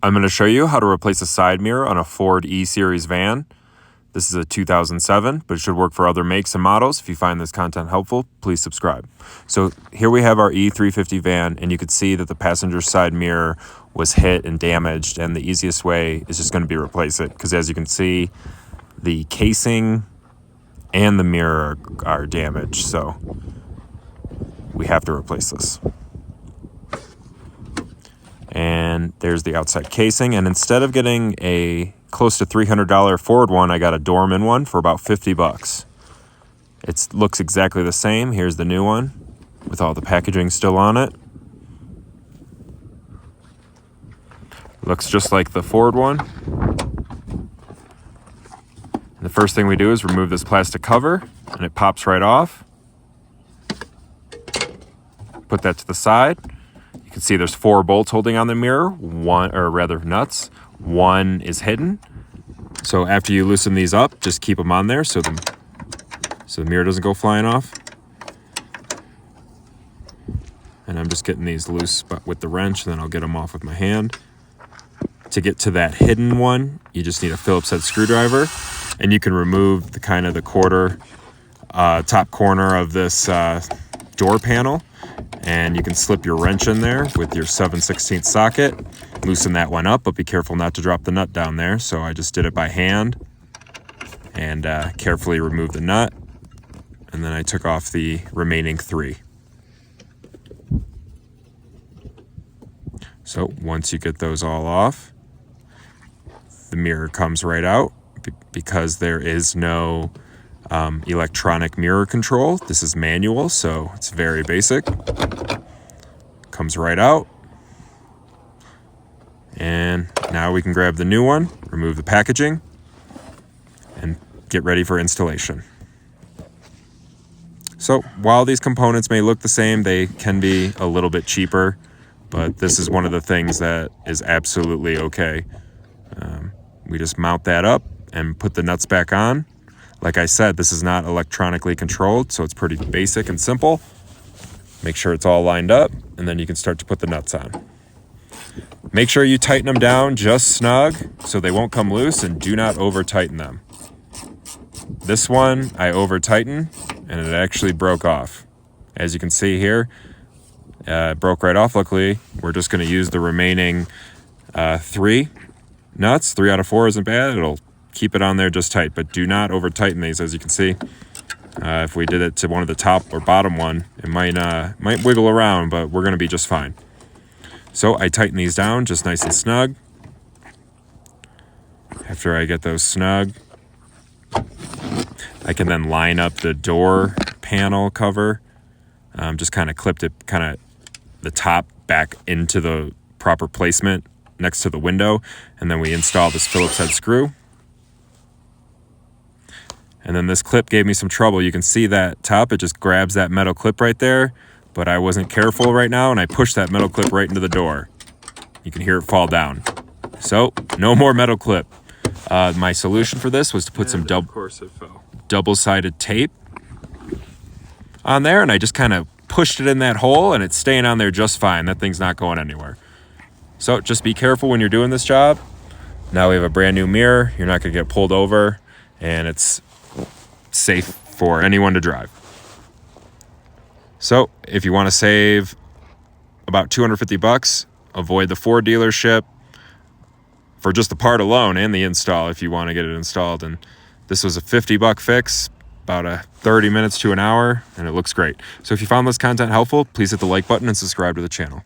I'm going to show you how to replace a side mirror on a Ford E-Series van. This is a 2007, but it should work for other makes and models. If you find this content helpful, please subscribe. So here we have our E350 van, and you can see that the passenger side mirror was hit and damaged, and the easiest way is just going to be replace it, because as you can see, the casing and the mirror are damaged, so we have to replace this. And there's the outside casing, and instead of getting a close to $300 Ford one, I got a Dorman one for about 50 bucks. It looks exactly the same. Here's the new one with all the packaging still on it. Looks just like the Ford one. And the first thing we do is remove this plastic cover, and it pops right off. Put that to the side. You can see there's 4 bolts holding on the mirror, nuts. One is hidden. So after you loosen these up, just keep them on there so the mirror doesn't go flying off. And I'm just getting these loose with the wrench, and then I'll get them off with my hand. To get to that hidden one, you just need a Phillips head screwdriver, and you can remove the quarter top corner of this door panel, and you can slip your wrench in there with your 7/16 socket, loosen that one up, but be careful not to drop the nut down there. So I just did it by hand and carefully removed the nut, and then I took off the remaining 3. So once you get those all off, the mirror comes right out because there is no electronic mirror control. This is manual, so it's very basic. Comes right out. And now we can grab the new one, remove the packaging, and get ready for installation. So while these components may look the same, they can be a little bit cheaper, but this is one of the things that is absolutely okay. We just mount that up and put the nuts back on. Like I said, this is not electronically controlled, so it's pretty basic and simple. Make sure it's all lined up, and then you can start to put the nuts on. Make sure you tighten them down just snug so they won't come loose, and do not over tighten them. This one I over tightened, and it actually broke off. As you can see here, it broke right off. Luckily, we're just going to use the remaining 3 nuts. 3 out of 4 isn't bad. It'll keep it on there just tight, but do not over tighten these. As you can see, if we did it to one of the top or bottom one, it might wiggle around, but we're going to be just fine. So I tighten these down just nice and snug. After I get those snug, I can then line up the door panel cover. Just kind of clipped it, the top back into the proper placement next to the window, and then we install this Phillips head screw. And then this clip gave me some trouble. You can see that top, it just grabs that metal clip right there, but I wasn't careful right now, and I pushed that metal clip right into the door. You can hear it fall down. So no more metal clip. My solution for this was to put some double-sided tape on there, and I just kind of pushed it in that hole, and it's staying on there just fine. That thing's not going anywhere. So just be careful when you're doing this job. Now we have a brand new mirror. You're not going to get pulled over, and it's safe for anyone to drive. So if you want to save about 250 bucks, avoid the Ford dealership for just the part alone and the install if you want to get it installed. And this was a 50-buck fix, about 30 minutes to an hour, and it looks great. So if you found this content helpful, please hit the like button and subscribe to the channel.